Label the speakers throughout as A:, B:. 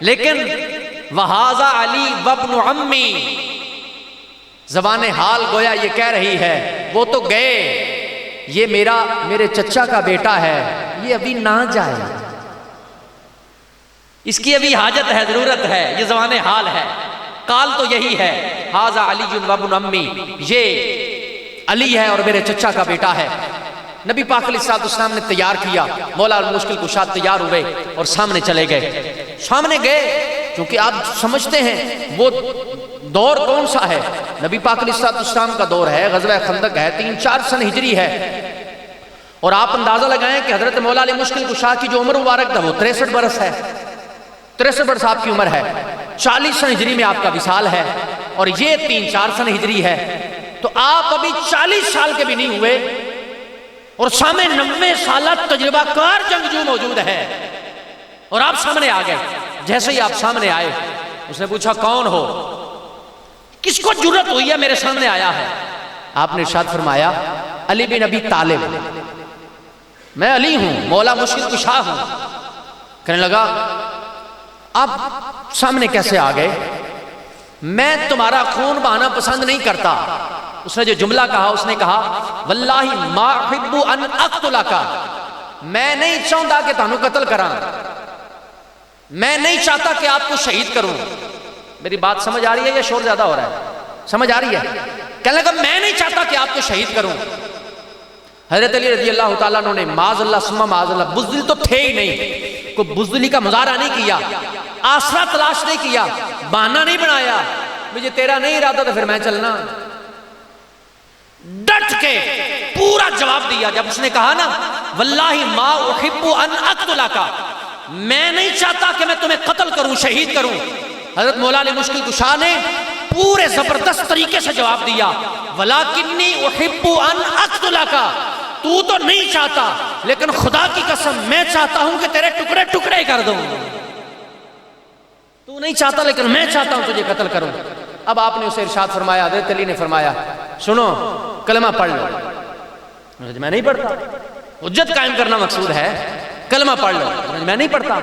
A: لیکن وہذا علی وابن عمی، زبان حال گویا یہ کہہ رہی ہے وہ تو گئے، یہ میرے چچا کا بیٹا ہے، یہ ابھی نہ جائے، اس کی ابھی حاجت ہے، ضرورت ہے، یہ زبان حال ہے، قال تو یہی ہے، ھذا علی وابن عمی، یہ علی ہے اور میرے چچا کا بیٹا ہے۔ نبی پاک علیہ السلام نے تیار کیا، مولا المشکل کشا تیار ہوئے اور سامنے چلے گئے۔ سامنے گئے کیونکہ آپ سمجھتے ہیں وہ دور کون سا ہے، نبی پاک علیہ السلام کا دور ہے، غزوہ خندق ہے، 3-4 سن ہجری ہے، اور آپ اندازہ لگائیں کہ حضرت مولا علیہ مشکل کشا کی جو عمر مبارک تھا وہ 63 برس ہے، 63 برس آپ کی عمر ہے، 40 سن ہجری میں آپ کا وصال ہے، اور یہ 3-4 سن ہجری ہے، تو آپ ابھی 40 سال کے بھی نہیں ہوئے اور سامنے 90 سالہ تجربہ کار جنگجو موجود ہے، اور آپ سامنے آ گئے۔ جیسے ہی آپ سامنے آئے اس نے پوچھا کون ہو، کس کو جرت ہوئی ہے میرے سامنے آیا ہے؟ آپ نے ارشاد فرمایا علی بن ابی طالب، میں علی ہوں، مولا مشکل کشا ہوں۔ کہنے لگا آپ سامنے کیسے آ گئے؟ میں تمہارا خون بہانا پسند نہیں کرتا۔ اس نے جو جملہ کہا، اس نے کہا واللہ ما احب ان اقتلک، میں نہیں چاہتا کہ تانوں قتل کراں، میں نہیں چاہتا کہ آپ کو شہید کروں۔ میری بات سمجھ آ رہی ہے یا شور زیادہ ہو رہا ہے؟ سمجھ آ رہی ہے؟ کہنے لگا میں نہیں چاہتا کہ آپ کو شہید کروں۔ حضرت علی رضی اللہ تعالیٰ عنہ نے معاذ اللہ ثم معاذ اللہ، بزدل تو تھے ہی نہیں، کوئی بزدلی کا مظاہرہ نہیں کیا، آسرا تلاش نہیں کیا، بہانہ نہیں بنایا، مجھے تیرا نہیں ارادہ تو پھر میں چلنا، ڈٹ کے پورا جواب دیا۔ جب اس نے کہا نا واللہ ما احب ان اقتلک، میں نہیں چاہتا کہ میں تمہیں قتل کروں، شہید کروں، حضرت مولا علی مشکل کشا نے پورے زبردست طریقے سے جواب دیا ولیکنی احب ان اقتلک، تو تو نہیں چاہتا لیکن خدا کی قسم میں چاہتا ہوں کہ تیرے ٹکڑے ٹکڑے کر دوں، تو نہیں چاہتا لیکن میں چاہتا ہوں تجھے قتل کروں۔ اب آپ نے اسے ارشاد فرمایا، حضرت علی نے فرمایا سنو کلمہ پڑھ لو۔ میں نہیں پڑھتا، حجت قائم کرنا مقصود ہے، کلمہ پڑھ لو۔ میں نہیں پڑھتا۔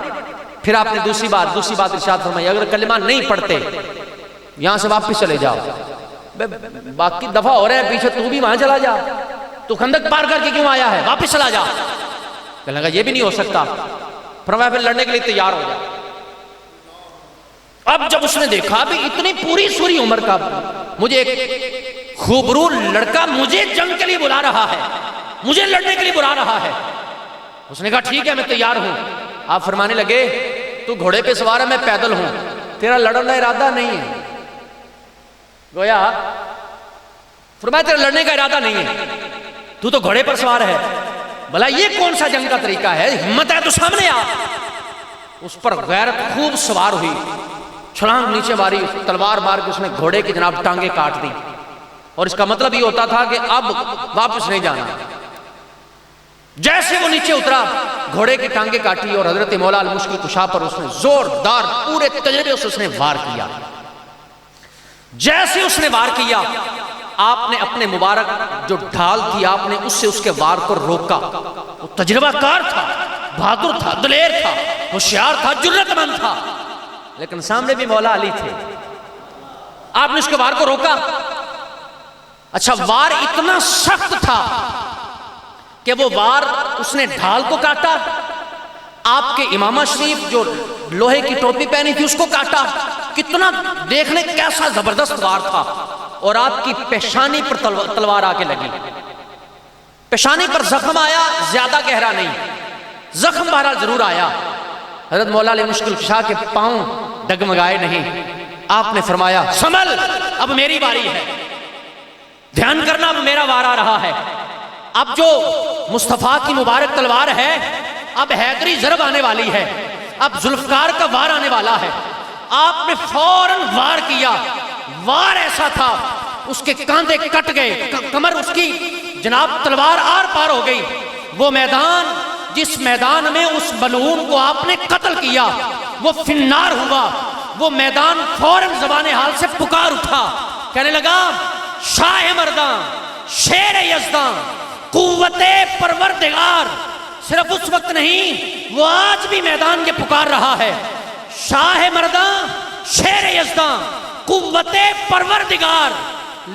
A: پھر آپ نے دوسری بات ارشاد فرمائی اگر کلمہ نہیں پڑھتے یہاں سے واپس چلے جاؤ، باقی دفعہ ہو رہا ہے پیچھے، تو بھی وہاں چلا جا، تو خندق پار کر کے کیوں آیا ہے، واپس چلا جا۔ کہنے لگا یہ بھی نہیں ہو سکتا، فرمایا پھر لڑنے کے لیے تیار ہو جا۔ اب جب اس نے دیکھا بھی اتنی پوری سوری عمر کا مجھے ایک خوبرو لڑکا مجھے جنگ کے لیے بلا رہا ہے، مجھے لڑنے کے لیے بلا رہا ہے، اس نے کہا ٹھیک ہے میں تیار ہوں۔ آپ فرمانے لگے تو گھوڑے پہ سوار ہے، میں پیدل ہوں، تیرا لڑنے کا ارادہ نہیں ہے، گویا فرمایا تیرا لڑنے کا ارادہ نہیں ہے، تو گھوڑے پر سوار ہے، بھلا یہ کون سا جنگ کا طریقہ ہے، ہمت ہے تو سامنے آ۔ اس پر غیرت خوب سوار ہوئی، چھلانگ نیچے ماری، تلوار مار کے اس نے گھوڑے کی جناب ٹانگیں کاٹ دی، اور اس کا مطلب یہ ہوتا تھا کہ اب واپس نہیں جانا۔ جیسے وہ نیچے اترا گھوڑے کی ٹانگیں کاٹی اور حضرت مولا المشکل کشا پر اس نے زوردار پورے تجربے سے اس نے وار کیا۔ جیسے اس نے وار کیا آپ نے اپنے مبارک جو ڈھال تھی آپ نے اس سے اس کے وار کو روکا۔ وہ تجربہ کار تھا، بہادر تھا، دلیر تھا، ہوشیار تھا، جرت مند تھا، لیکن سامنے بھی مولا علی تھے۔ آپ نے اس کے وار کو روکا۔ اچھا وار اتنا سخت تھا کہ وہ وار اس نے ڈھال کو کاٹا، آپ کے امامہ شریف جو لوہے کی ٹوپی پہنی تھی اس کو کاٹا، کتنا دیکھنے کیسا زبردست وار تھا، اور آپ کی پیشانی پر تلوار آ کے لگی۔ پیشانی پر زخم آیا، زیادہ گہرا نہیں، زخم بہرحال ضرور آیا۔ حضرت مولا علی مشکل کشا کے پاؤں ڈگمگائے نہیں۔ آپ نے فرمایا سنبھل، اب میری باری ہے، دھیان کرنا، اب میرا وار آ رہا ہے۔ اب جو مصطفیٰ کی مبارک تلوار ہے، اب حیدری ضرب آنے والی ہے، اب ذوالفقار کا وار آنے والا ہے۔ آپ نے فوراً وار کیا، وار ایسا تھا اس کے کاندھے کٹ گئے، کمر اس کی جناب تلوار آر پار ہو گئی۔ وہ میدان جس میدان میں اس ملعون کو آپ نے قتل کیا وہ فنار ہوا، وہ میدان فوراً زبان حال سے پکار اٹھا، کہنے لگا شاہ مرداں، شیر یزداں، قوت پروردگار، صرف اس وقت نہیں وہ آج بھی میدان کے پکار رہا ہے، شاہ مرداں شیر یزداں قوت پروردگار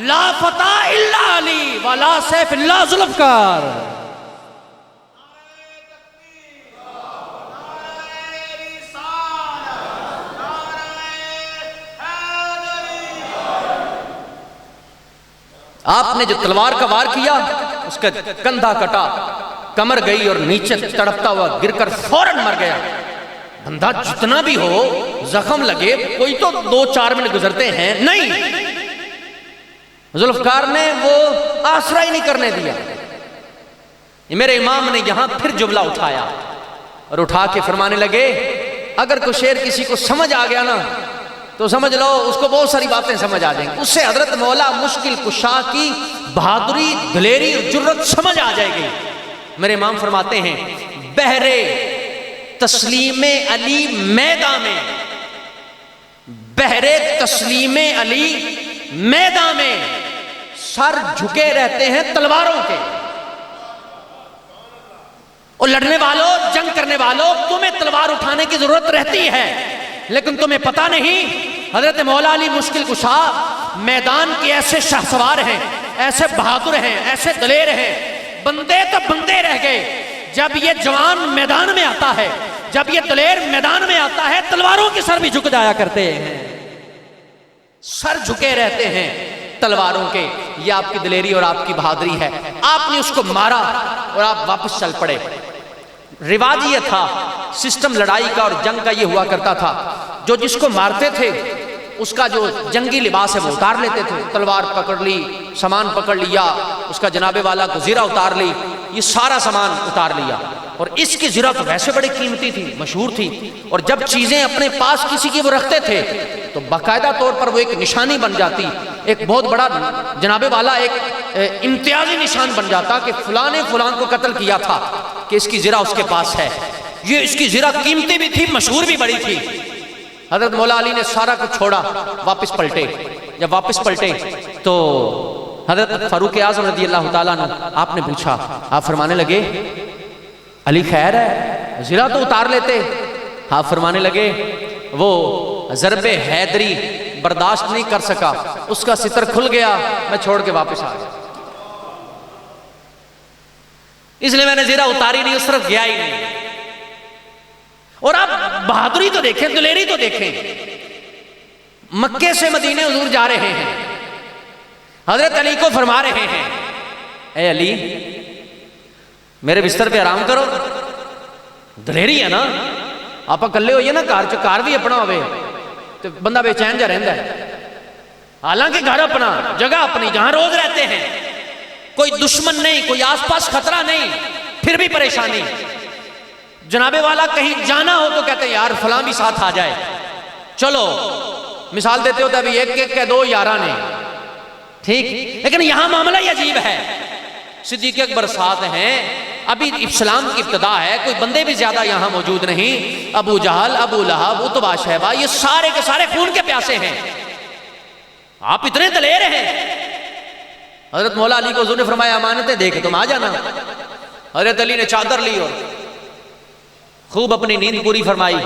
A: لا فتح الا علی ولا سیف الا ذوالفقار. آپ نے جو تلوار کا وار کیا اس کا کندھا کٹا، کمر گئی اور نیچے تڑپتا ہوا گر کر فوراً مر گیا. بندہ جتنا بھی ہو زخم لگے کوئی تو 2-4 منٹ گزرتے ہیں نہیں. ذوالفقار نے وہ آسرا ہی نہیں کرنے دیا. میرے امام نے یہاں پھر جملہ اٹھایا اور اٹھا کے فرمانے لگے اگر کوئی شعر کسی کو سمجھ آ گیا نا تو سمجھ لو اس کو بہت ساری باتیں سمجھ آ جائیں گی. اس سے حضرت مولا مشکل کشا کی بہادری، دلیری اور جرت سمجھ آ جائے گی. میرے امام فرماتے ہیں بہرے تسلیم علی میدان میں، بہرے تسلیم علی میدان میں سر جھکے رہتے ہیں تلواروں کے. اور لڑنے والوں، جنگ کرنے والوں، تمہیں تلوار اٹھانے کی ضرورت رہتی ہے لیکن تمہیں پتہ نہیں حضرت مولا علی مشکل کشا میدان کے ایسے شاہ سوار ہیں، ایسے بہادر ہیں، ایسے دلیر ہیں. بندے تو بندے رہ گئے. جب یہ جوان میدان میں آتا ہے، جب یہ دلیر میدان میں آتا ہے تلواروں کے سر بھی جھک جایا کرتے ہیں. سر جھکے رہتے ہیں تلواروں کے. یہ آپ کی دلیری اور آپ کی بہادری ہے. آپ نے اس کو مارا اور آپ واپس چل پڑے. رواج یہ تھا، سسٹم لڑائی کا اور جنگ کا یہ ہوا کرتا تھا، جو جس کو مارتے تھے اس کا جو جنگی لباس ہے وہ اتار لیتے تھے. تلوار پکڑ لی، سامان پکڑ لیا، اس کا جناب والا کو زرہ اتار لی، یہ سارا سامان اتار لیا. اور اس کی زرہ تو ویسے بڑی قیمتی تھی، مشہور تھی. اور جب چیزیں اپنے پاس کسی کی وہ رکھتے تھے تو باقاعدہ طور پر وہ ایک نشانی بن جاتی، ایک بہت بڑا جناب والا ایک امتیازی نشان بن جاتا کہ فلاں نے فلان کو قتل کیا تھا کہ اس کی زرہ اس کے پاس ہے. یہ اس کی زرہ قیمتی بھی تھی، مشہور بھی بڑی تھی. حضرت مولا علی نے سارا کچھ چھوڑا، واپس پلٹے. جب واپس پلٹے تو حضرت فاروق اعظم رضی اللہ تعالیٰ عنہ آپ نے پوچھا، آپ فرمانے لگے علی خیر ہے، زرہ تو اتار لیتے. آپ فرمانے لگے وہ ضرب حیدری برداشت نہیں کر سکا، اس کا ستر کھل گیا، میں چھوڑ کے واپس آ گیا. اس لیے میں نے زرہ اتاری نہیں، اس طرف گیا ہی نہیں. اور آپ بہادری تو دیکھیں، دلیری تو دیکھیں. مکے سے مدینے حضور جا رہے ہیں، حضرت علی کو فرما رہے ہیں اے علی میرے بستر پہ آرام کرو. دلیری ہے نا، آپ اکلے ہوئیے نا، کار بھی اپنا ہوئے تو بندہ بے چین جا رہتا ہے. حالانکہ گھر اپنا، جگہ اپنی، جہاں روز رہتے ہیں، کوئی دشمن نہیں، کوئی آس پاس خطرہ نہیں، پھر بھی پریشانی. جناب والا کہیں جانا ہو تو کہتے ہیں یار فلاں بھی ساتھ آ جائے، چلو. مثال دیتے ہوتے ابھی ایک کہ 2 یاراں نے، ٹھیک. لیکن یہاں معاملہ ہی عجیب ہے. صدیق اکبر ساتھ ہیں، ابھی اسلام کی ابتدا ہے، کوئی بندے بھی زیادہ یہاں موجود نہیں. ابو جہل، ابو لہب، عتبہ، شیبہ، یہ سارے کے سارے خون کے پیاسے ہیں. آپ اتنے دلیر ہیں. حضرت مولا علی کو حضور نے فرمایا امانتیں دے کے تم آ جانا. حضرت علی نے چادر لی اور خوب اپنی نیند پوری فرمائی،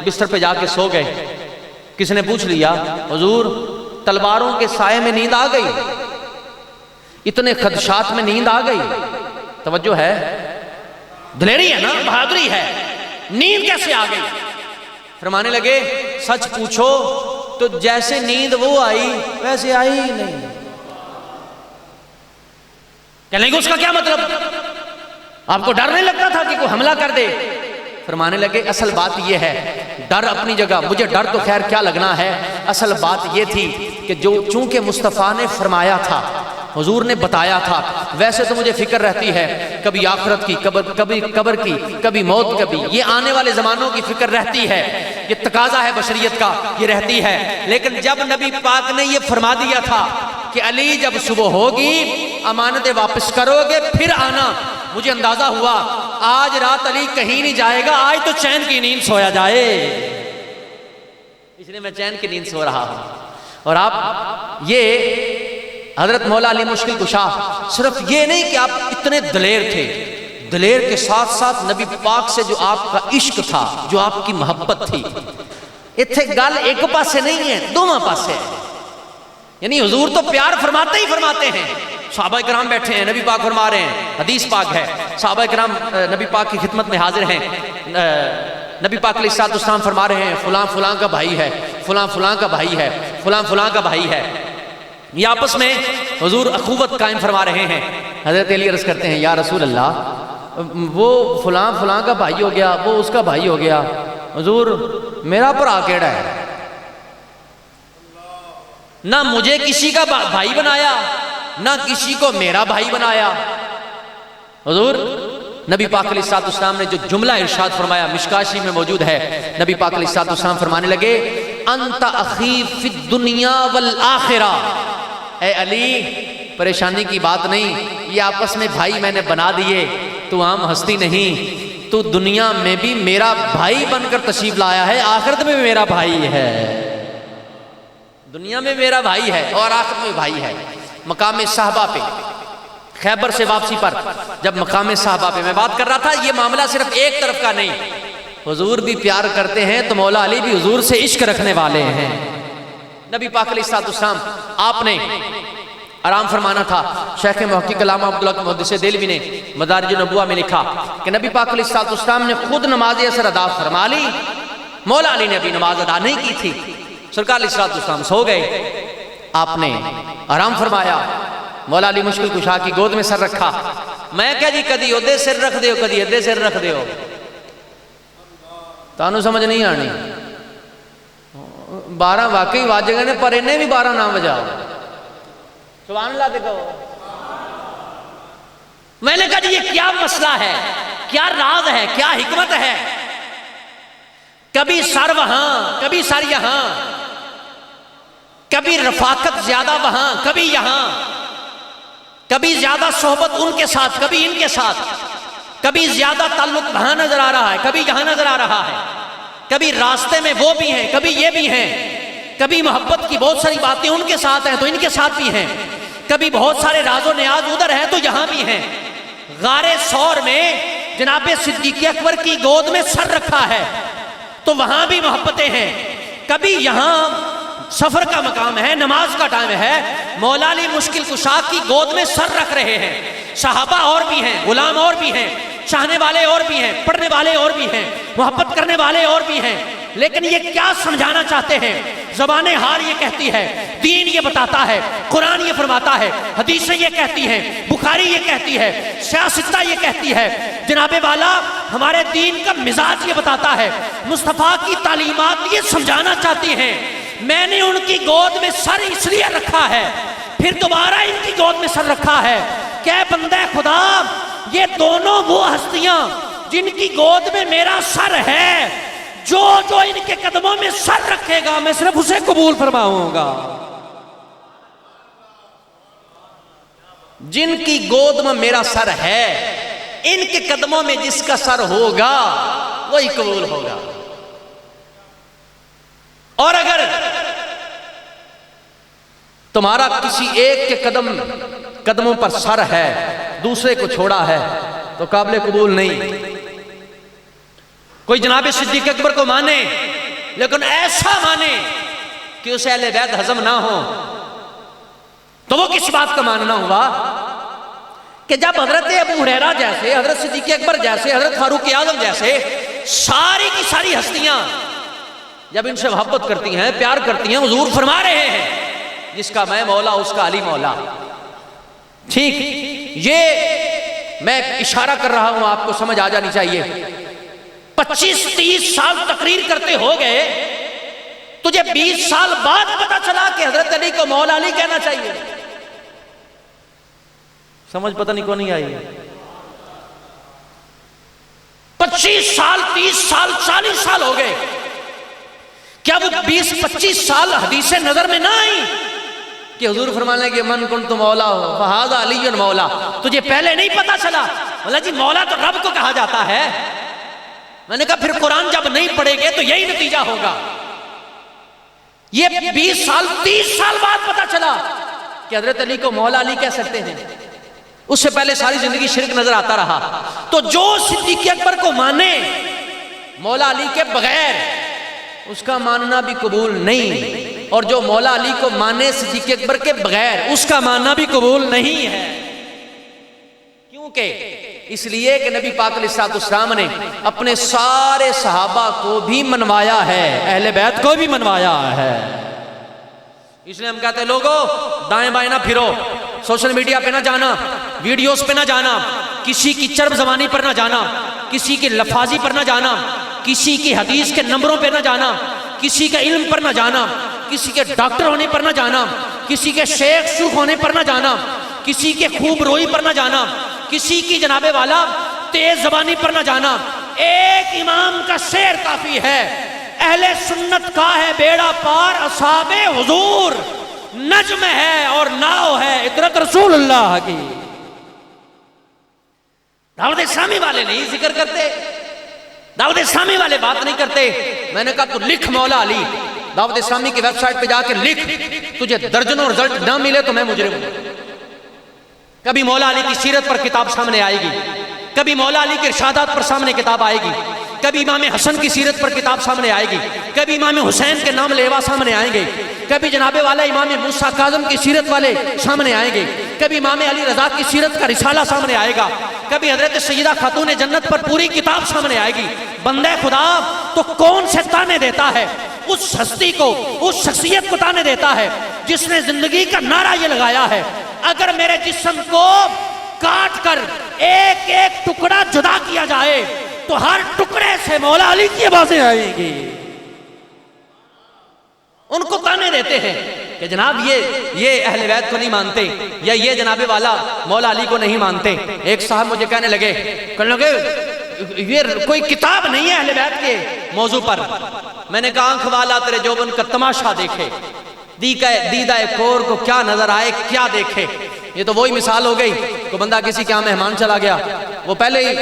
A: بستر پہ جا کے سو گئے. کسی نے پوچھ لیا حضور تلواروں کے سائے میں نیند آ گئی، اتنے خدشات میں نیند آ گئی؟ توجہ ہے، دلیری ہے نا، بہادری ہے. نیند کیسے آ گئی؟ فرمانے لگے سچ پوچھو تو جیسے نیند وہ آئی ویسے آئی ہی نہیں. کہنے لگے اس کا کیا مطلب؟ آپ کو ڈر نہیں لگتا تھا کہ کوئی حملہ کر دے؟ فرمانے لگے اصل بات یہ ہے، ڈر اپنی جگہ، مجھے ڈر تو خیر کیا لگنا ہے. اصل بات یہ تھی کہ جو چونکہ مصطفیٰ نے فرمایا تھا، حضور نے بتایا تھا، ویسے تو مجھے فکر رہتی ہے کبھی آخرت کی، کبھی قبر کی، کبھی موت، کبھی یہ آنے والے زمانوں کی فکر رہتی ہے. یہ تقاضا ہے بشریت کا، یہ رہتی ہے. لیکن جب نبی پاک نے یہ فرما دیا تھا کہ علی جب صبح ہوگی امانتیں واپس کرو گے پھر آنا، مجھے اندازہ ہوا آج رات علی کہیں نہیں جائے گا، آج تو چین کی نیند سویا جائے. اس لیے میں چین کی نیند سو رہا ہوں. اور آپ یہ حضرت مولا علی مشکل کشا صرف یہ نہیں کہ آپ اتنے دلیر تھے، دلیر کے ساتھ ساتھ نبی پاک سے جو آپ کا عشق تھا، جو آپ کی محبت تھی، اتھے گل ایک پاسے نہیں ہے، دونوں پاسے ہے. یعنی حضور تو پیار فرماتے ہی فرماتے ہیں. صحابہ کرام بیٹھے ہیں، نبی پاک فرما رہے ہیں، حدیث پاک ہے، صحابہ کرام نبی پاک کی خدمت میں حاضر ہیں. نبی پاک علیہ الصلوۃ والسلام فرما رہے ہیں فلاں فلاں کا بھائی ہے، فلاں فلاں کا بھائی ہے، فلاں فلاں کا بھائی ہے. یہ آپس میں حضور اخوت قائم فرما رہے ہیں. حضرت علی عرض کرتے ہیں یا رسول اللہ وہ فلاں فلاں کا بھائی ہو گیا، وہ اس کا بھائی ہو گیا، حضور میرا بھرا کیڑا ہے؟ نہ مجھے کسی کا بھائی بنایا، نہ کسی کو میرا بھائی بنایا. حضور نبی پاک علیہ الصلوۃ والسلام نے جو جملہ ارشاد فرمایا مشکاۃ شریف میں موجود ہے. نبی پاک علیہ الصلوۃ والسلام فرمانے لگے انت اخی فی الدنیا والآخرہ. اے علی پریشانی کی بات نہیں، یہ آپس میں بھائی میں نے بنا دیے، تو عام ہستی نہیں، تو دنیا میں بھی میرا بھائی بن کر تشریف لایا ہے، آخرت میں بھی میرا بھائی ہے. دنیا میں میرا بھائی ہے اور آخرت میں بھائی ہے. مقام صحابہ پہ خیبر سے واپسی پر جب مقام صحابہ پہ میں بات کر رہا تھا، یہ معاملہ صرف ایک طرف کا نہیں، حضور بھی پیار کرتے ہیں تو مولا علی بھی حضور سے عشق رکھنے والے ہیں. نبی پاک علیہ الصلوۃ والسلام آپ نے آرام فرمانا تھا. شیخ محقق علامہ عبداللہ محدث دہلوی نے مدارج النبوہ میں لکھا کہ نبی پاک علیہ الصلوۃ والسلام نے خود نماز عصر ادا فرما لی، مولا علی نے ابھی نماز ادا نہیں کی تھی. سرکار علیہ الصلوۃ والسلام سو گئے، آپ نے آرام فرمایا، مولا علی مشکل کشا کی گود میں سر رکھا. میں کہا جی کدی ادھے سر رکھ دیو کدی ادھے سر رکھ دیو، تانوں سمجھ نہیں آنی. 12 واقعی واجے گئے نے پر انہیں بھی 12 نہ بجاؤ. سبحان اللہ دے کہو. میں نے کہا جی یہ کیا مسئلہ ہے، کیا راز ہے، کیا حکمت ہے؟ کبھی سر وہاں کبھی سر یہاں، کبھی رفاقت زیادہ وہاں کبھی یہاں، کبھی زیادہ صحبت ان کے ساتھ کبھی ان کے ساتھ، کبھی زیادہ تعلق وہاں نظر آ رہا ہے کبھی یہاں نظر آ رہا ہے، کبھی راستے میں وہ بھی ہیں کبھی یہ بھی ہیں، کبھی محبت کی بہت ساری باتیں ان کے ساتھ ہیں تو ان کے ساتھ بھی ہیں، کبھی بہت سارے راز و نیاز ادھر ہیں تو یہاں بھی ہیں. غار ثور میں جناب صدیق اکبر کی گود میں سر رکھا ہے تو وہاں بھی محبتیں ہیں. کبھی یہاں سفر کا مقام ہے، نماز کا ٹائم ہے، مولا علی مشکل کشا کی گود میں سر رکھ رہے ہیں. صحابہ اور بھی ہیں، غلام اور بھی ہیں، چاہنے والے اور بھی ہیں، پڑھنے والے اور بھی ہیں، محبت کرنے والے اور بھی ہیں. لیکن یہ کیا سمجھانا چاہتے ہیں؟ زبان حال یہ کہتی ہے، دین یہ بتاتا ہے، قرآن یہ فرماتا ہے، حدیثیں یہ کہتی ہیں، بخاری یہ کہتی ہے، سیاستہ یہ کہتی ہے، جناب والا ہمارے دین کا مزاج یہ بتاتا ہے، مصطفیٰ کی تعلیمات یہ سمجھانا چاہتی ہیں. میں نے ان کی گود میں سر اس لیے رکھا ہے، پھر دوبارہ ان کی گود میں سر رکھا ہے کہ اے بندہ خدا، یہ دونوں وہ ہستیاں جن کی گود میں میرا سر ہے، جو ان کے قدموں میں سر رکھے گا میں صرف اسے قبول فرماؤں گا. جن کی گود میں میرا سر ہے، ان کے قدموں میں جس کا سر ہوگا وہی قبول ہوگا. اور اگر تمہارا کسی ایک کے قدموں پر سر ہے، دوسرے کو چھوڑا ہے تو قابل قبول نہیں. کوئی جناب صدیق اکبر کو مانے لیکن ایسا مانے کہ اسے اہل بیت ہضم نہ ہو، تو وہ کس بات کا ماننا ہوا کہ جب حضرت ابو ہریرہ جیسے، حضرت صدیق اکبر جیسے، حضرت فاروق اعظم جیسے ساری کی ساری ہستیاں جب ان سے محبت کرتی ہیں، پیار کرتی ہیں، حضور فرما رہے ہیں جس کا میں مولا اس کا علی مولا. ٹھیک، یہ میں اشارہ کر رہا ہوں، آپ کو سمجھ آ جانی چاہیے. 25-30 سال تقریر کرتے ہو گئے، تجھے 20 سال بعد پتا چلا کہ حضرت علی کو مولا علی کہنا چاہیے. سمجھ پتہ نہیں کون نہیں آئی. 25 سال 30 سال 40 سال ہو گئے، کیا وہ 20-25 سال حدیث نظر میں نہ آئی کہ حضور فرمانے لگے من کنت مولا ہو فہذا علی مولا؟ تجھے پہلے نہیں پتا چلا؟ مولا جی مولا تو رب کو کہا جاتا ہے. میں نے کہا پھر قرآن جب نہیں پڑھے گے تو یہی نتیجہ ہوگا. یہ 20 سال 30 سال بعد پتا چلا کہ حضرت علی کو مولا علی کہہ سکتے ہیں. اس سے پہلے ساری زندگی شرک نظر آتا رہا. تو جو صدیق اکبر کو مانے مولا علی کے بغیر اس کا ماننا بھی قبول نہیں، اور جو مولا علی کو مانے صدیق اکبر کے بغیر اس کا ماننا بھی قبول نہیں ہے۔ کیونکہ اس لیے کہ نبی پاک علیہ الصلوۃ والسلام نے اپنے سارے صحابہ کو بھی منوایا ہے، اہل بیت کو بھی منوایا ہے۔ اس لیے ہم کہتے ہیں لوگوں دائیں بائیں نہ پھرو، سوشل میڈیا پہ نہ جانا، ویڈیوز پہ نہ جانا، کسی کی چرب زبانی پر نہ جانا، کسی کی لفاظی پر نہ جانا، کسی کی حدیث کے نمبروں پہ نہ جانا، کسی کے علم پر نہ جانا، کسی کے ڈاکٹر ہونے پر نہ جانا، کسی کے شیخ شوخ ہونے پر نہ جانا، کسی کے خوب روئی پر نہ جانا، کسی کی جناب والا تیز زبانی پر نہ جانا۔ ایک امام کا شعر کافی ہے، اہل سنت کا ہے بیڑا پار اصحاب حضور، نجم ہے اور ناؤ ہے عطرت رسول اللہ کی۔ دعوت اسلامی والے نہیں ذکر کرتے، دعوت اسلامی والے بات نہیں کرتے۔ میں نے کہا تو لکھ مولا علی، دعوت اسلامی کی ویب سائٹ پہ جا کے لکھ، تجھے درجنوں رزلٹ نہ ملے تو میں مجرم ہوں۔ کبھی مولا علی کی سیرت پر کتاب سامنے آئے گی، کبھی مولا علی کے ارشادات پر سامنے کتاب آئے گی، کبھی امام حسن کی سیرت پر کتاب سامنے آئے گی، کبھی امام حسین کے نام لیوا سامنے آئیں گے، کبھی جناب والا امام موسیٰ کاظم کی سیرت والے سامنے آئیں گے، کبھی امام علی رضا کی سیرت کا رسالہ سامنے آئے گا، کبھی حضرت سیدہ خاتون جنت پر پوری کتاب سامنے آئے گی۔ بندہ خدا تو کون سے تانے دیتا ہے اس ہستی کو، اس شخصیت کو تانے دیتا ہے جس نے زندگی کا نعرہ یہ لگایا ہے، اگر میرے جسم کو کاٹ کر ایک ایک ٹکڑا جدا کیا جائے تو ہر ٹکڑے سے مولا علی کی آوازیں آئیں گی۔ ان کو تانے دیتے ہیں کہ جناب یہ اہل بیت کو نہیں مانتے، یا یہ جناب والا مولا علی کو نہیں مانتے۔ ایک صاحب مجھے کہنے لگے یہ کوئی کتاب نہیں ہے اہل بیت کے موضوع پر۔ میں نے کہا آنکھ والا تیرے جوبن کا تماشا دیکھے، دیدہ کور کو کیا نظر آئے کیا دیکھے۔ یہ تو وہی مثال ہو گئی کہ بندہ کسی کے یہاں مہمان چلا گیا، وہ پہلے ہی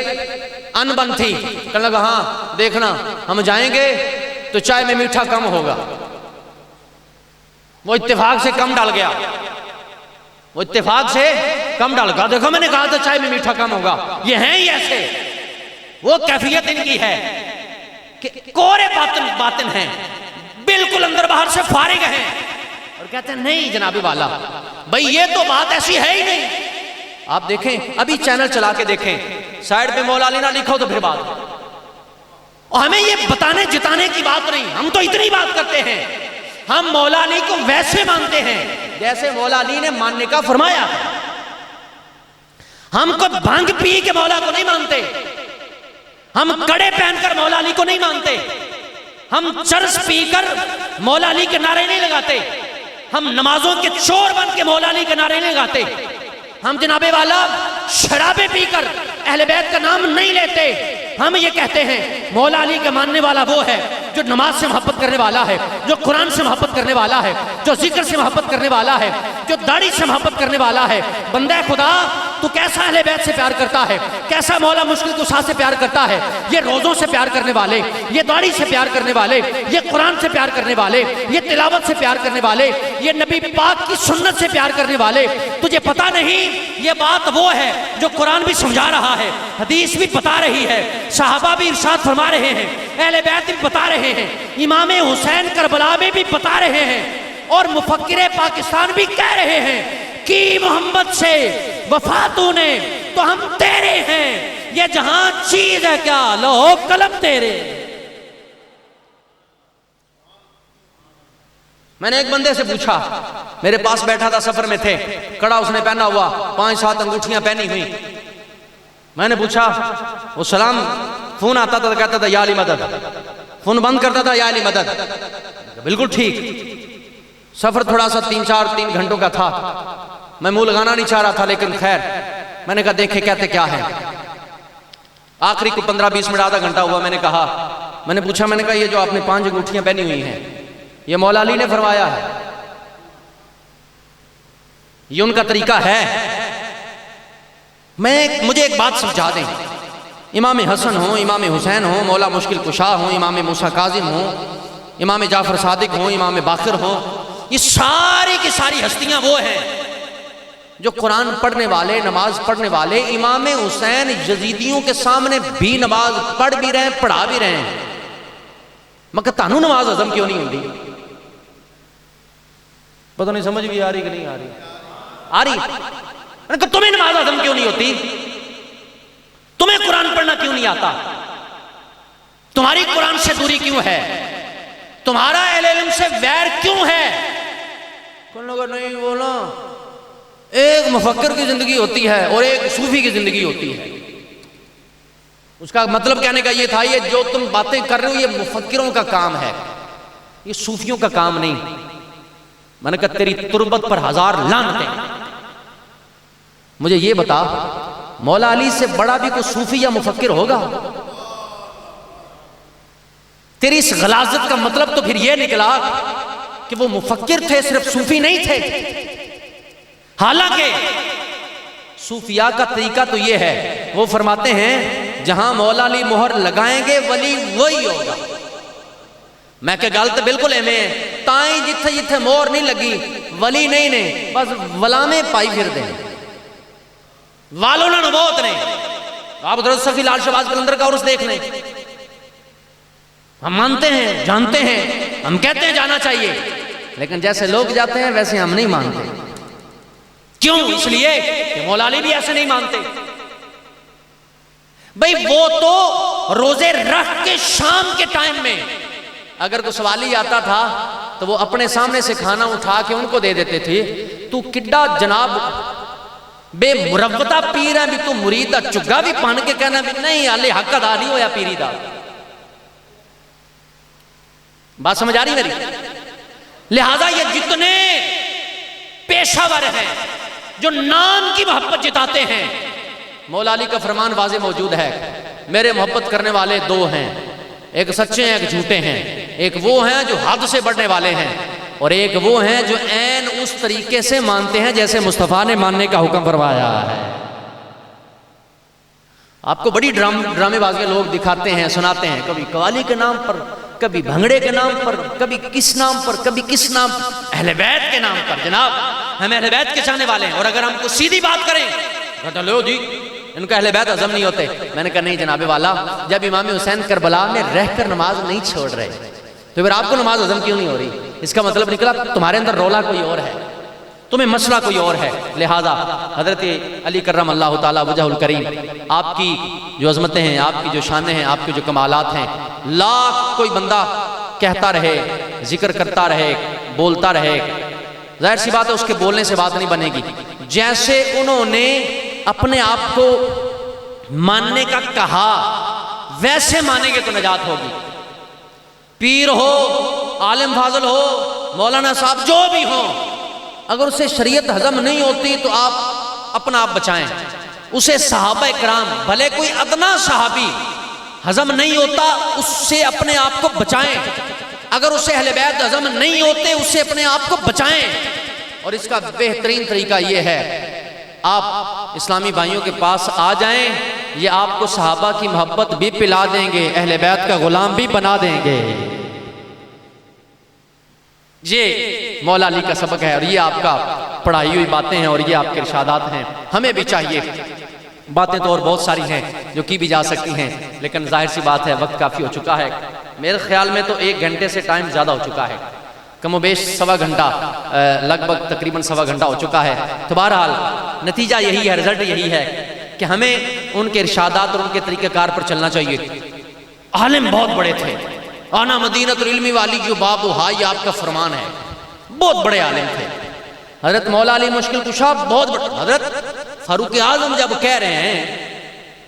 A: ان بن تھی، کہنے لگا ہاں دیکھنا ہم جائیں گے تو چائے میں میٹھا کم ہوگا، وہ اتفاق سے کم ڈال گیا، وہ اتفاق سے کم ڈال گیا۔ دیکھو میں نے کہا تھا چائے میں میٹھا کم ہوگا۔ یہ ہیں ہی ایسے، وہ کیفیت ان کی ہے کہ کورے باطن ہیں، بالکل اندر باہر سے فارغ ہیں، اور کہتے ہیں نہیں جناب والا بھئی یہ تو بات ایسی ہے ہی نہیں۔ آپ دیکھیں ابھی چینل چلا کے دیکھیں، سائیڈ پہ مولا علی نہ لکھا ہو تو پھر بات، اور ہمیں یہ بتانے جتانے کی بات نہیں، ہم تو اتنی بات کرتے ہیں، ہم مولا علی کو ویسے مانتے ہیں جیسے مولا علی نے ماننے کا فرمایا۔ ہم کو بھنگ پی کے مولا کو نہیں مانتے، ہم کڑے پہن کر مولا علی کو نہیں مانتے، ہم چرس پی کر مولا علی کے نعرے نہیں لگاتے، ہم نمازوں کے چور بن کے مولا علی کے نعرے نہیں لگاتے، ہم جناب والا شرابیں پی کر اہل بیت کا نام نہیں لیتے۔ ہم یہ کہتے ہیں مولا علی کا ماننے والا وہ ہے جو نماز سے محبت کرنے والا ہے، جو قرآن سے محبت کرنے والا ہے، جو ذکر سے محبت کرنے والا ہے، جو داڑھی سے محبت کرنے والا ہے۔ بندہ خدا تو کیسا اہل بیت سے پیار کرتا ہے، کیسا مولا مشکل کشا سے پیار کرتا ہے۔ یہ روزوں سے پیار کرنے والے، یہ داڑھی سے پیار کرنے والے، یہ قرآن سے پیار کرنے والے، یہ تلاوت سے پیار کرنے والے، یہ نبی پاک کی سنت سے پیار کرنے والے۔ تجھے پتا نہیں یہ بات وہ ہے جو قرآن بھی سمجھا رہا ہے، حدیث بھی بتا رہی ہے، صحابہ بھی ارشاد فرما رہے ہیں، اہل بیت بھی بتا رہے ہیں، امام حسین کربلا میں بھی بتا رہے ہیں، اور مفکر پاکستان بھی کہہ رہے ہیں کہ محمد سے وفا تو نے تو ہم تیرے ہیں، یہ جہاں چیز ہے کیا لوہ قلم تیرے۔ میں نے ایک بندے سے پوچھا، میرے پاس بیٹھا تھا سفر میں تھے، کڑا اس نے پہنا ہوا، 5-7 انگوٹھیاں پہنی ہوئی۔ میں نے پوچھا، وہ سلام فون آتا تھا تو کہتا تھا یا علی مدد، فون بند کرتا تھا یا علی مدد۔ بالکل ٹھیک، سفر تھوڑا سا 3 گھنٹوں کا تھا، میں منہ لگانا نہیں چاہ رہا تھا، لیکن خیر میں نے کہا دیکھیں کہتے کیا ہے۔ آخری کو 15-20 منٹ آدھا گھنٹہ ہوا، میں نے کہا، میں نے پوچھا، میں نے کہا یہ جو آپ نے 5 انگوٹھیاں پہنی ہوئی ہیں یہ مولا علی نے فرمایا ہے، یہ ان کا طریقہ ہے؟ مجھے ایک بات سمجھا دیں، امام حسن ہوں، امام حسین ہوں، مولا مشکل کشا ہوں، امام موسیٰ کاظم ہوں، امام جعفر صادق ہوں، امام باقر ہوں، یہ ساری کی ساری ہستیاں وہ ہیں جو قرآن پڑھنے والے، نماز پڑھنے والے۔ امام حسین یزیدیوں کے سامنے بھی نماز پڑھ بھی رہے ہیں، پڑھا بھی رہے ہیں، میں کہ تانوں نماز ہضم کیوں نہیں ہوتی؟ پتہ نہیں سمجھ بھی آ رہی کہ نہیں آ رہی؟ آ رہی؟ میں نے کہا تمہیں نماز ہضم کیوں نہیں ہوتی؟ تمہیں قرآن پڑھنا کیوں نہیں آتا؟ تمہاری قرآن سے دوری کیوں ہے؟ تمہارا اہل علم سے ویر کیوں ہے؟ کون لوگا نہیں بولا، ایک مفکر کی زندگی ہوتی ہے اور ایک صوفی کی زندگی ہوتی ہے۔ اس کا مطلب کہنے کا یہ تھا، یہ جو تم باتیں کر رہے ہو یہ مفکروں کا کام ہے، یہ صوفیوں کا کام نہیں۔ میں نے کہا تیری تربت پر ہزار لعنتیں، مجھے یہ بتا مولا علی سے بڑا بھی کوئی صوفی یا مفکر ہوگا؟ تیری اس غلاظت کا مطلب تو پھر یہ نکلا کہ وہ مفکر تھے، صرف صوفی نہیں تھے۔ حالانکہ صوفیاء کا طریقہ تو یہ ہے، وہ فرماتے ہیں جہاں مولا علی مہر لگائیں گے ولی وہی ہوگا۔ میں کہ گل تو بالکل ایویں ہے، تائیں جتھے جتھے مہر نہیں لگی ولی نہیں نے، بس ولامے پائی پھر دیں والوں نے بہت نے۔ آپ حضرت صفی لال شہباز قلندر کا عرس دیکھ لیں، ہم مانتے ہیں، جانتے ہیں، ہم کہتے ہیں جانا چاہیے، لیکن جیسے لوگ جاتے ہیں ویسے ہم نہیں مانتے۔ کیوں؟ اس لیے کہ مولا علی بھی ایسے نہیں مانتے۔ بھئی وہ تو روزے رکھ کے شام کے ٹائم میں اگر کوئی سوالی آتا تھا تو وہ اپنے سامنے سے کھانا اٹھا کے ان کو دے دیتے تھے۔ تو کڈا جناب بے مروتہ پیر ہے بھی، تو مرید دا چگا بھی پان کے کہنا بھی نہیں حالے حق ادا نہیں ہویا پیری دا۔ بات سمجھ آ رہی میری؟ لہذا یہ جتنے پیشہ ور ہیں جو نام کی محبت جتاتے ہیں، مولا علی کا فرمان واضح موجود ہے، میرے محبت کرنے والے دو ہیں، ایک سچے ہیں ایک جھوٹے ہیں، ایک وہ ہیں جو حد سے بڑھنے والے ہیں، اور ایک وہ ہیں جو عین اس طریقے سے مانتے ہیں جیسے مصطفیٰ نے ماننے کا حکم فرمایا ہے۔ آپ کو بڑی ڈرامے بازی لوگ دکھاتے ہیں، سناتے ہیں، کبھی قوالی کے نام پر، کبھی بھنگڑے کے نام پر، کبھی کس نام پر، کبھی کس نام پر، اہل بیت کے نام پر۔ جناب ہم اہل بیت کے چاہنے والے ہیں، اور اگر ہم کو سیدھی بات کریں کہتے لو جی ان کا اہل بیت ہضم نہیں ہوتے۔ میں نے کہا نہیں جناب والا، جب امام حسین کربلا میں رہ کر نماز نہیں چھوڑ رہے تو پھر آپ کو نماز ہضم کیوں نہیں ہو رہی؟ اس کا مطلب نکلا تمہارے اندر رولا کوئی اور ہے، تمہیں مسئلہ کوئی اور ہے۔ لہٰذا حضرت علی کرم اللہ تعالیٰ وجہ الکریم، آپ کی جو عظمتیں ہیں، آپ کی جو شانیں ہیں، آپ کے جو کمالات ہیں، لاکھ کوئی بندہ کہتا رہے، ذکر کرتا رہے، بولتا رہے، ظاہر سی بات ہے اس کے بولنے سے بات نہیں بنے گی۔ جیسے انہوں نے اپنے آپ کو ماننے کا کہا ویسے مانیں گے تو نجات ہوگی۔ پیر ہو، عالم فاضل ہو، مولانا صاحب جو بھی ہو، اگر اسے شریعت ہضم نہیں ہوتی تو آپ اپنا آپ بچائیں۔ اسے صحابہ کرام، بھلے کوئی ادنا صحابی ہضم نہیں ہوتا، اس سے اپنے آپ کو بچائیں۔ اگر اسے اہل بیت ہضم نہیں ہوتے، اس سے اپنے آپ کو بچائیں۔ اور اس کا بہترین طریقہ یہ ہے، آپ اسلامی بھائیوں کے پاس آ جائیں، یہ آپ کو صحابہ کی محبت بھی پلا دیں گے، اہل بیت کا غلام بھی بنا دیں گے۔ یہ مولا علی کا سبق ہے، اور یہ آپ کا پڑھائی ہوئی باتیں ہیں، اور یہ آپ کے ارشادات ہیں۔ ہمیں بھی چاہیے، باتیں تو اور بہت ساری ہیں جو کی بھی جا سکتی ہیں، لیکن ظاہر سی بات ہے وقت کافی ہو چکا ہے۔ میرے خیال میں تو 1 گھنٹے سے ٹائم زیادہ ہو چکا ہے، کم و بیش 1.25 گھنٹہ، لگ بھگ تقریباً 1.25 گھنٹہ ہو چکا ہے۔ تو بہرحال نتیجہ یہی ہے، رزلٹ یہی ہے کہ ہمیں ان کے ارشادات اور ان کے طریقہ کار پر چلنا چاہیے۔ عالم بہت بڑے تھے، آنا مدینۃ العلم والی جو باب ہا، یہ آپ کا فرمان ہے، بہت بڑے عالم تھے۔ حضرت مولا علی مشکل کشا بہت بڑے، حضرت فاروق اعظم جب کہہ رہے ہیں،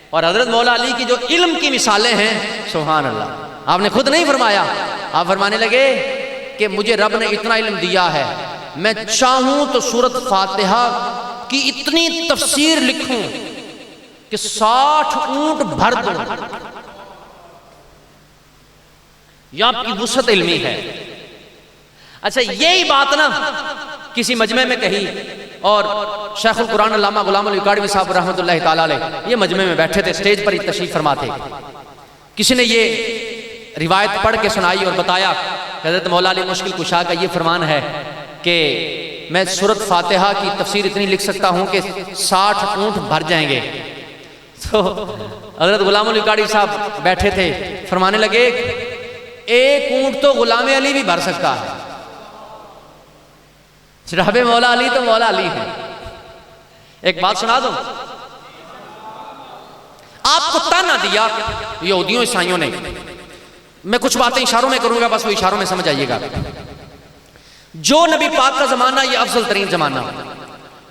A: اور حضرت مولا علی کی جو علم کی مثالیں ہیں، سبحان اللہ، آپ نے خود نہیں فرمایا، آپ فرمانے لگے کہ مجھے رب نے اتنا علم دیا ہے، میں چاہوں تو سورۃ فاتحہ کی اتنی تفسیر لکھوں کہ 60 اونٹ بھر دوں۔ یہ آپ کی وسعت علمی ہے۔ اچھا یہی بات نا کسی مجمع میں کہی، اور شیخ القرآن علامہ غلام علی اکاڑوی صاحب رحمۃ اللہ تعالیٰ علیہ یہ مجمع میں بیٹھے تھے، سٹیج پر ہی تشریف فرما تھے۔ کسی نے یہ روایت پڑھ کے سنائی اور بتایا کہ حضرت مولا علی مشکل کشا کا یہ فرمان ہے کہ میں سورۃ فاتحہ کی تفسیر اتنی لکھ سکتا ہوں کہ 60 اونٹ بھر جائیں گے۔ تو حضرت غلام علی اکاڑوی صاحب بیٹھے تھے، فرمانے لگے ایک اونٹ تو غلام علی بھی بھر سکتا ہے. جناب مولا علی تو مولا علی ہے. ایک بات سنا دو، آپ کو تانا دیا یہودیوں عیسائیوں نے. میں کچھ باتیں اشاروں میں کروں گا، بس وہ اشاروں میں سمجھ آئیے گا. جو نبی پاک کا زمانہ یہ افضل ترین زمانہ،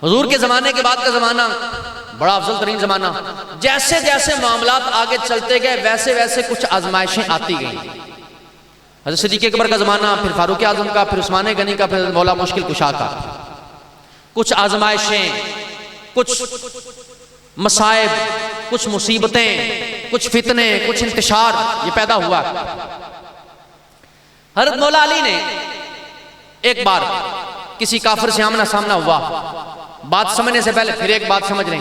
A: حضور کے زمانے کے بعد کا زمانہ بڑا افضل ترین زمانہ. جیسے جیسے معاملات آگے چلتے گئے ویسے ویسے کچھ آزمائشیں آتی گئیں. حضرت صدیق اکبر کا زمانہ، پھر فاروق اعظم کا، پھر عثمان غنی کا، پھر مولا مشکل کشا کا. کچھ آزمائشیں، کچھ مصائب، کچھ مصیبتیں، کچھ فتنے، کچھ انتشار یہ پیدا ہوا. حضرت مولا علی نے ایک بار کسی کافر سے آمنا سامنا ہوا. بات سمجھنے سے پہلے پھر ایک بات سمجھ لیں.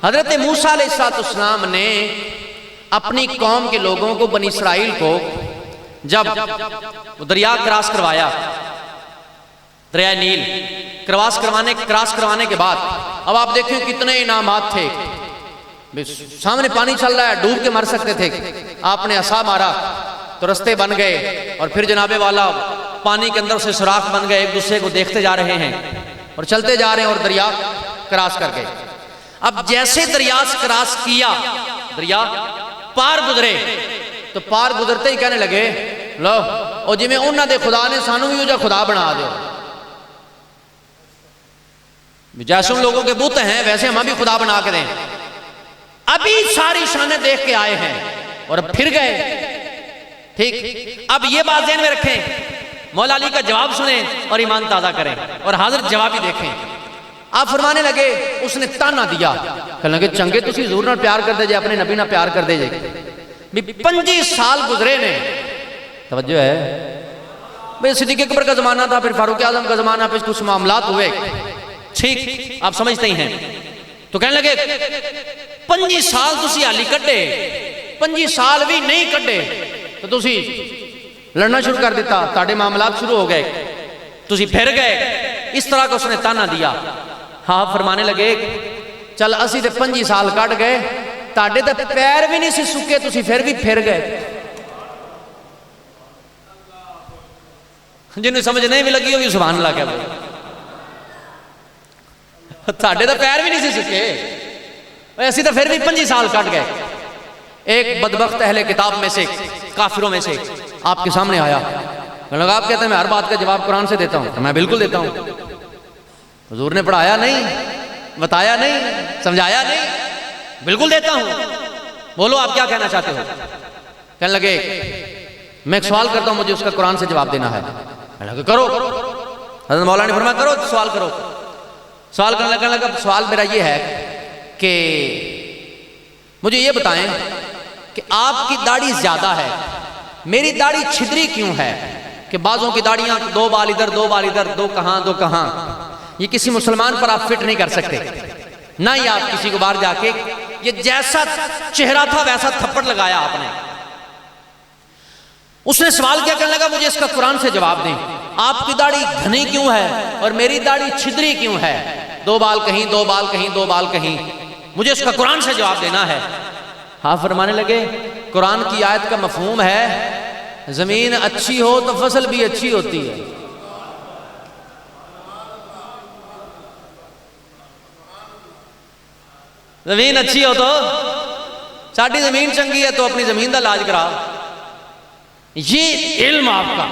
A: حضرت موسیٰ علیہ السلام نے اپنی قوم کے لوگوں کو، بنی اسرائیل کو، جب دریا کراس کروایا، دریا نیل کراس کروانے کے بعد اب آپ دیکھیں کتنے انعامات تھے. سامنے پانی چل رہا ہے، ڈوب کے مر سکتے تھے، آپ نے عصا مارا تو رستے بن گئے، اور پھر جناب والا پانی کے اندر سے سوراخ بن گئے. ایک دوسرے کو دیکھتے جا رہے ہیں اور چلتے جا رہے ہیں، اور دریا کراس کر گئے. اب جیسے دریا کراس کیا، دریا پار گزرے، تو پار گزرتے ہی کہنے لگے لو او جی میں انہاں دے خدا نے سانو بھی جو خدا بنا دے. جیسے ان لوگوں کے بت ہیں ویسے ہم بھی خدا بنا کے دیں. ابھی ساری شانیں دیکھ کے آئے ہیں اور اب پھر گئے. ٹھیک، اب یہ بات ذہن میں رکھیں، مولا علی کا جواب سنیں اور ایمان تازہ کریں، اور حاضر جواب ہی دیکھیں. آپ فرمانے لگے اس نے تانا دیا، کہنے لگے چنگے تسی حضور نال پیار کر دے جے، اپنے نبی نال پیار کر دے جے. 25 سال گزرے نے، توجہ ہے بھئی، صدیق اکبر کا زمانہ تھا، پھر فاروق اعظم کا زمانہ، پھر کچھ معاملات ہوئے. ٹھیک، آپ سمجھتے ہی ہیں. تو کہنے لگے 25 سال تسی حالی کٹے، 25 سال بھی نہیں کٹے تو تسی لڑنا شروع کر دیتا، تاڑے معاملات شروع ہو گئے، تسی پھر گئے. اس طرح کا اس نے تانا دیا. ہاں فرمانے لگے چل اسی تے 25 سال کٹ گئے، تاڑے تے پیر بھی نہیں سی سکے، تسی پھر بھی پھر گئے. جنہیں سمجھ نہیں بھی لگی ہوگی سبحان اللہ کہہ بھائی، تاڑے تے پیر بھی نہیں سی سکے، ایسی تو پھر بھی 25 سال کٹ گئے. ایک بدبخت اہل کتاب میں سے، کافروں میں سے آپ کے سامنے آیا. آپ کہتے ہیں میں ہر بات کا جواب قرآن سے دیتا ہوں. تو میں بالکل دیتا ہوں. حضور نے پڑھایا نہیں، بتایا نہیں، سمجھایا نہیں، بالکل دیتا ہوں. بولو آپ کیا کہنا چاہتے ہو. کہنے لگے میں ایک سوال کرتا ہوں، مجھے اس کا قرآن سے جواب دینا ہے. کہنے لگے کرو. حضرت مولا نے فرمایا کرو، سوال کرو. سوال کرنے لگا. سوال میرا یہ ہے کہ مجھے یہ بتائیں کہ آپ کی داڑھی زیادہ ہے، میری داڑھی چھدری کیوں ہے؟ کہ بعضوں کی داڑیاں 2 بال ادھر 2 بال ادھر، 2 کہاں 2 کہاں. یہ کسی مسلمان پر آپ فٹ نہیں کر سکتے، نہ ہی آپ کسی کو باہر جا کے یہ جیسا چہرہ تھا ویسا تھپڑ لگایا آپ نے. اس نے سوال کیا، کرنے لگا مجھے اس کا قرآن سے جواب دیں. آپ کی داڑھی گھنی کیوں ہے اور میری داڑھی چھدری کیوں ہے؟ 2 بال کہیں 2 بال کہیں 2 بال کہیں، مجھے اس کا قرآن سے جواب دینا ہے. ہاں فرمانے لگے قرآن کی آیت کا مفہوم ہے زمین اچھی ہو تو فصل بھی اچھی ہوتی ہے. زمین اچھی ہو تو، ساڑھی زمین چنگی ہے تو اپنی زمین دا علاج کرا. یہ علم آپ کا،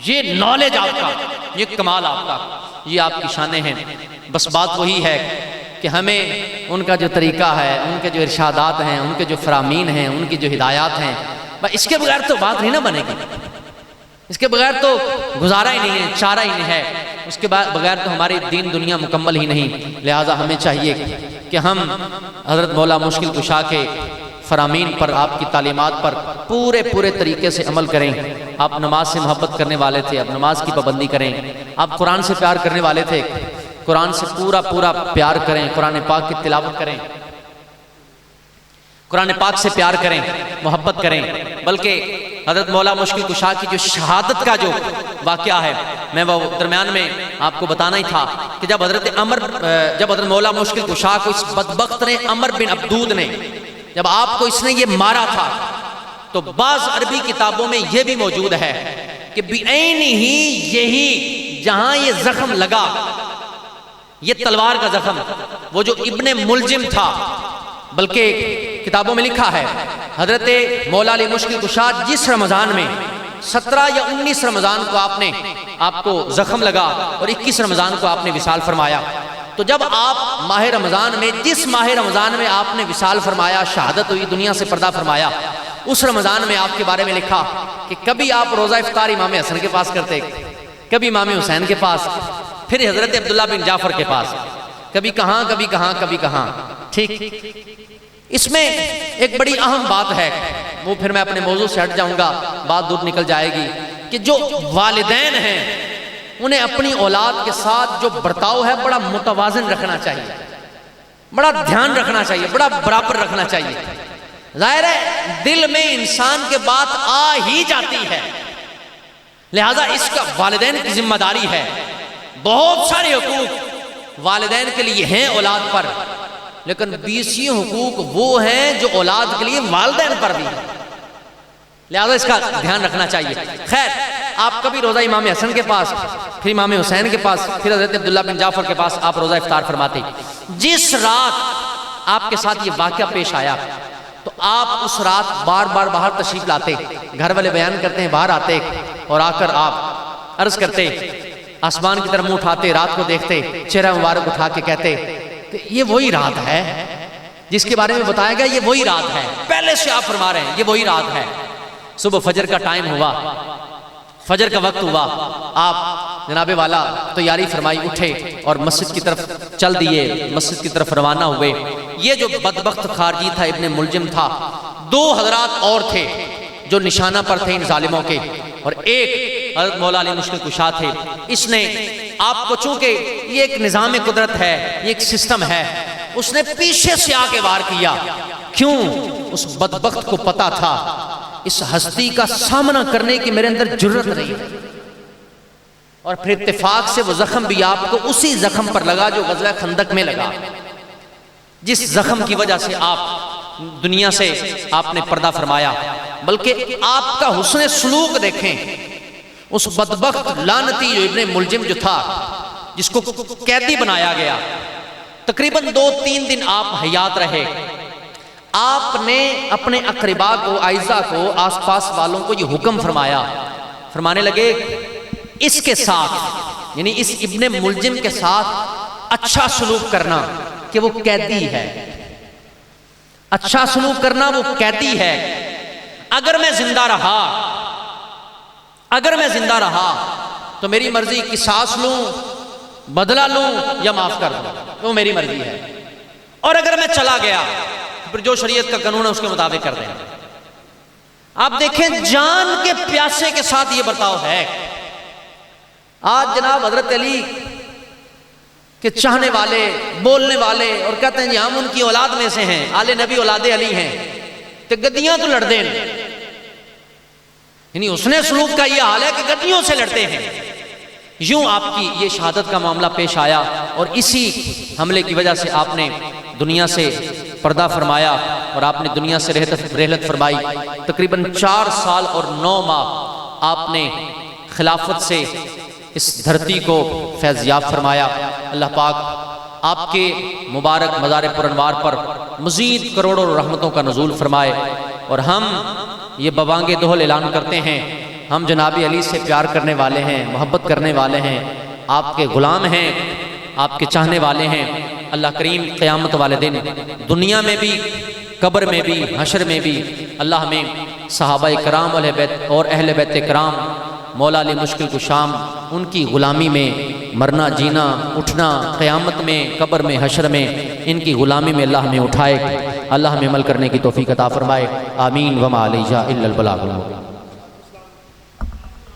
A: یہ نالج آپ کا، یہ کمال آپ کا، یہ آپ کی شانیں ہیں. بس بات وہی ہے کہ ہمیں ان کا جو طریقہ ہے، ان کے جو ارشادات ہیں، ان کے جو فرامین ہیں، ان کی جو ہدایات ہیں، اس کے بغیر تو بات نہیں نہ بنے گی. اس کے بغیر تو گزارا ہی نہیں ہے، چارہ ہی نہیں ہے. اس کے بغیر تو ہماری دین دنیا مکمل ہی نہیں. لہٰذا ہمیں چاہیے کہ ہم حضرت مولا مشکل کشا کے فرامین پر، آپ کی تعلیمات پر پورے طریقے سے عمل کریں. آپ نماز سے محبت کرنے والے تھے، آپ نماز کی پابندی کریں. آپ قرآن سے پیار کرنے والے تھے، قرآن سے پورا پیار کریں. قرآن پاک کی تلاوت کریں، قرآن پاک سے پیار کریں، محبت کریں. بلکہ حضرت مولا مشکل کشا کی جو شہادت کا جو واقعہ ہے، میں وہ درمیان میں آپ کو بتانا ہی تھا کہ جب حضرت مولا مشکل کشا کو اس بدبخت نے، عمر بن عبدود نے، جب آپ کو اس نے یہ مارا تھا تو بعض عربی کتابوں میں یہ بھی موجود ہے کہ بعین ہی یہی جہاں یہ زخم لگا، یہ تلوار کا زخم، وہ جو ابن ملجم تھا، بلکہ کتابوں میں لکھا ہے حضرت مولا علی مشکل کشا جس رمضان میں 17 یا 19 رمضان کو آپ کو زخم لگا اور 21 رمضان کو آپ نے وصال فرمایا، تو جب آپ ماہ رمضان میں، جس ماہ رمضان میں آپ نے وصال فرمایا، شہادت ہوئی، دنیا سے پردہ فرمایا، اس رمضان میں آپ کے بارے میں لکھا کہ کبھی آپ روزہ افطار امام حسن کے پاس کرتے، کبھی امام حسین کے پاس، پھر حضرت عبداللہ بن جعفر کے پاس، کبھی کہاں کبھی کہاں کبھی کہاں. ٹھیک، اس میں ایک بڑی اہم بات ہے، وہ پھر میں اپنے موضوع سے ہٹ جاؤں گا، بات دور نکل جائے گی، کہ جو والدین ہیں انہیں اپنی اولاد کے ساتھ جو برتاؤ ہے بڑا متوازن رکھنا چاہیے، بڑا دھیان رکھنا چاہیے، بڑا برابر رکھنا چاہیے. ظاہر ہے دل میں انسان کے بات آ ہی جاتی ہے، لہذا اس کا والدین کی ذمہ داری ہے. بہت سارے حقوق والدین کے لیے ہیں اولاد پر، لیکن 20 حقوق وہ ہیں جو اولاد کے لیے والدین پر بھی ہیں، لہذا اس کا دھیان رکھنا چاہیے. خیر، آپ کبھی روزہ امام حسن کے پاس، پھر امام حسین کے پاس، پھر حضرت عبداللہ بن جعفر کے پاس آپ روزہ افطار فرماتے. جس رات آپ کے ساتھ یہ واقعہ پیش آیا تو آپ اس رات بار بار باہر تشریف لاتے، گھر والے بیان کرتے ہیں باہر آتے اور آ کر آپ عرض کرتے، آسمان کی طرف منہ اٹھاتے، رات کو دیکھتے، چہرہ مبارک اٹھا کے کہتے کہ یہ وہی رات ہے جس کے بارے میں بتایا گیا، یہ وہی رات ہے، پہلے سے آپ فرما رہے ہیں یہ وہی رات ہے. صبح فجر کا ٹائم ہوا، فجر کا وقت ہوا، آپ جناب والا تیاری فرمائی، اٹھے اور مسجد کی طرف چل دیے، مسجد کی طرف روانہ ہوئے. یہ جو بدبخت خارجی تھا، ابن ملجم تھا، 2 حضرات اور تھے جو نشانہ پر تھے ان ظالموں کے، اور ایک حضرت مولا علی مشکل کشا تھے. اس نے آپ کو، چونکہ یہ ایک نظام قدرت ہے، یہ ایک سسٹم ہے، اس نے پیچھے سے آ کے وار کیا. کیوں؟ اس بدبخت کو پتا تھا اس ہستی کا سامنا کرنے کی میرے اندر جرت نہیں ہے، اور پھر اتفاق سے وہ زخم بھی آپ کو اسی زخم پر لگا جو غزوہ خندق میں لگا، جس زخم کی وجہ سے آپ دنیا سے آپ نے پردہ فرمایا. بلکہ آپ کا حسن سلوک دیکھیں، اس بدبخت لعنتی جو ابن ملجم جو تھا، جس کو قیدی بنایا گیا، تقریباً 2-3 دن آپ حیات رہے. آپ نے اپنے اقربا کو، اعزا کو، آس پاس والوں کو یہ حکم فرمایا، فرمانے لگے اس کے ساتھ، یعنی اس ابن ملجم کے ساتھ اچھا سلوک کرنا، کہ وہ قیدی ہے، اچھا سلوک کرنا، وہ قیدی ہے. اگر میں زندہ رہا تو میری مرضی قصاص لوں، بدلہ لوں یا معاف کر دوں، وہ میری مرضی ہے، اور اگر میں چلا گیا پھر جو شریعت کا قانون ہے اس کے مطابق کر دیں. آپ دیکھیں جان کے پیاسے کے ساتھ یہ برتاؤ ہے. آج جناب حضرت علی کے چاہنے والے، بولنے والے، اور کہتے ہیں جی ہم ان کی اولاد میں سے ہیں، آل نبی اولاد علی ہیں، تو گدیاں تو لڑ دیں. یعنی اس نے سلوک کا یہ حال ہے کہ گدیوں سے لڑتے ہیں. یوں آپ کی یہ شہادت کا معاملہ پیش آیا، اور اسی حملے کی وجہ سے آپ نے دنیا سے پردہ فرمایا، اور آپ نے دنیا سے رحلت فرمائی. تقریباً 4 سال اور 9 ماہ آپ نے خلافت سے اس دھرتی کو فیض یاب فرمایا. اللہ پاک آپ کے مبارک مزار پر انوار پر مزید کروڑوں رحمتوں کا نزول فرمائے. اور ہم یہ بوانگ دہل اعلان کرتے ہیں، ہم جناب علی سے پیار کرنے والے ہیں، محبت کرنے والے ہیں، آپ کے غلام ہیں، آپ کے چاہنے والے ہیں. اللہ کریم قیامت والے دن دنیا میں بھی، قبر میں بھی، حشر میں بھی اللہ ہمیں صحابہ کرام علیہ بیت اور اہل بیت کرام، مولا علی مشکل کشام، ان کی غلامی میں مرنا، جینا، اٹھنا، قیامت میں، قبر میں، حشر میں ان کی غلامی میں اللہ ہمیں اٹھائے. اللہ ہمیں عمل کرنے کی توفیق عطا فرمائے. آمین. وما علیہ الا البلاغ المبین.